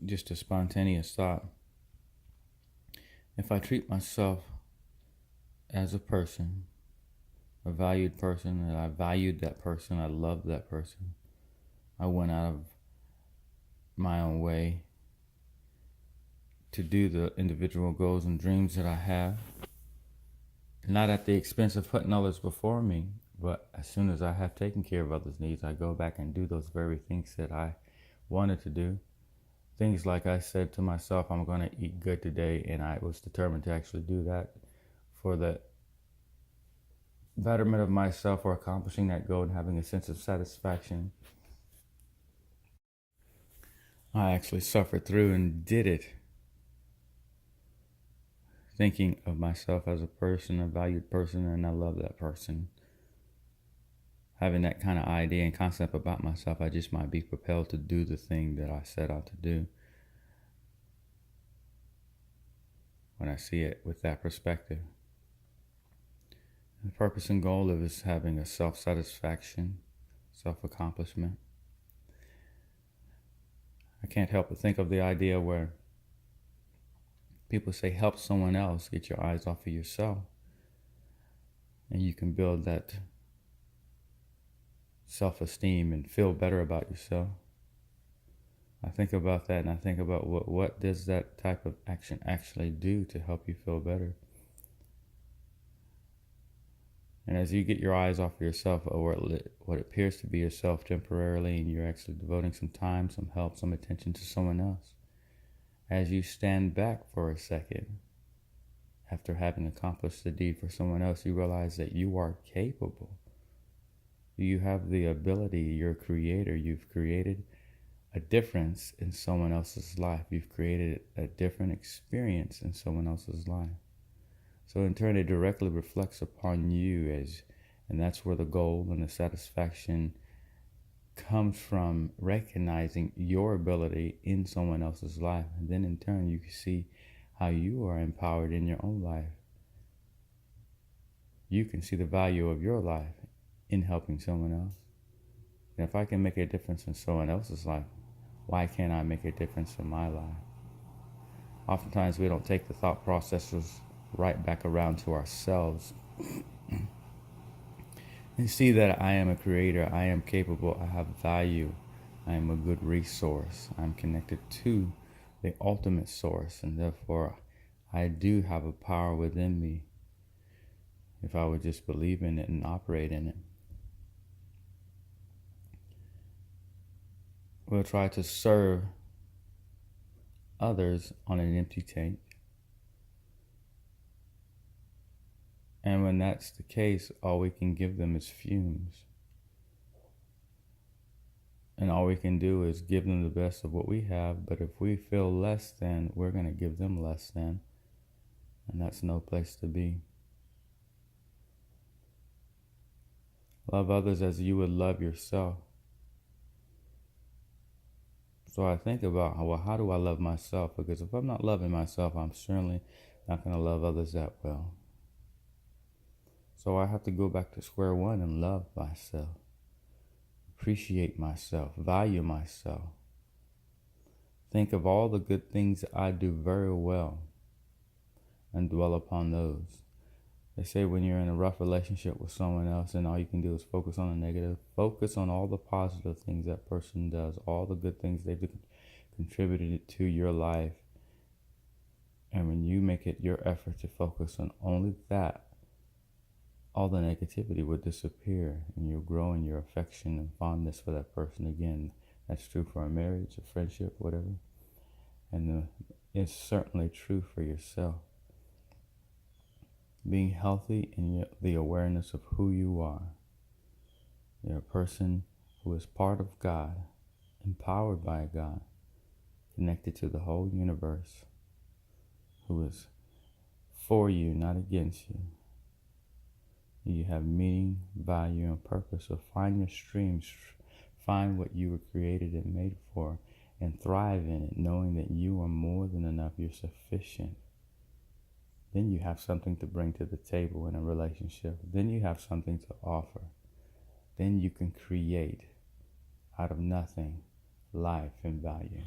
just a spontaneous thought. If I treat myself as a person, a valued person, and I valued that person, I loved that person, I went out of my own way to do the individual goals and dreams that I have, not at the expense of putting others before me, but as soon as I have taken care of others' needs, I go back and do those very things that I wanted to do. Things like I said to myself, I'm going to eat good today, and I was determined to actually do that for the betterment of myself, or accomplishing that goal and having a sense of satisfaction. I actually suffered through and did it, thinking of myself as a person, a valued person, and I love that person. Having that kind of idea and concept about myself, I just might be propelled to do the thing that I set out to do. When I see it with that perspective, the purpose and goal of it is having a self-satisfaction, self-accomplishment. I can't help but think of the idea where people say help someone else, get your eyes off of yourself, and you can build that self-esteem and feel better about yourself. I think about that, and I think about what does that type of action actually do to help you feel better. And as you get your eyes off of yourself, or what appears to be yourself temporarily, and you're actually devoting some time, some help, some attention to someone else, as you stand back for a second, after having accomplished the deed for someone else, you realize that you are capable. You have the ability, you're a creator. You've created a difference in someone else's life. You've created a different experience in someone else's life. So in turn, it directly reflects upon you, and that's where the goal and the satisfaction comes from, recognizing your ability in someone else's life. And then in turn, you can see how you are empowered in your own life. You can see the value of your life in helping someone else. And if I can make a difference in someone else's life, why can't I make a difference in my life? Oftentimes we don't take the thought processes right back around to ourselves and see that I am a creator, I am capable, I have value, I am a good resource, I'm connected to the ultimate source, and therefore I do have a power within me if I would just believe in it and operate in it. We'll try to serve others on an empty tank. And when that's the case, all we can give them is fumes. And all we can do is give them the best of what we have. But if we feel less than, we're going to give them less than. And that's no place to be. Love others as you would love yourself. So I think about, well, how do I love myself? Because if I'm not loving myself, I'm certainly not going to love others that well. So I have to go back to square one and love myself, appreciate myself, value myself. Think of all the good things I do very well and dwell upon those. They say when you're in a rough relationship with someone else and all you can do is focus on the negative, focus on all the positive things that person does, all the good things they've contributed to your life. And when you make it your effort to focus on only that, all the negativity would disappear, and you'll grow in your affection and fondness for that person again. That's true for a marriage, a friendship, whatever. And it's certainly true for yourself. Being healthy in the awareness of who you are. You're a person who is part of God, empowered by God, connected to the whole universe, who is for you, not against you. You have meaning, value, and purpose. So find your streams, find what you were created and made for, and thrive in it, knowing that you are more than enough, you're sufficient. Then you have something to bring to the table in a relationship. Then you have something to offer. Then you can create out of nothing life and value.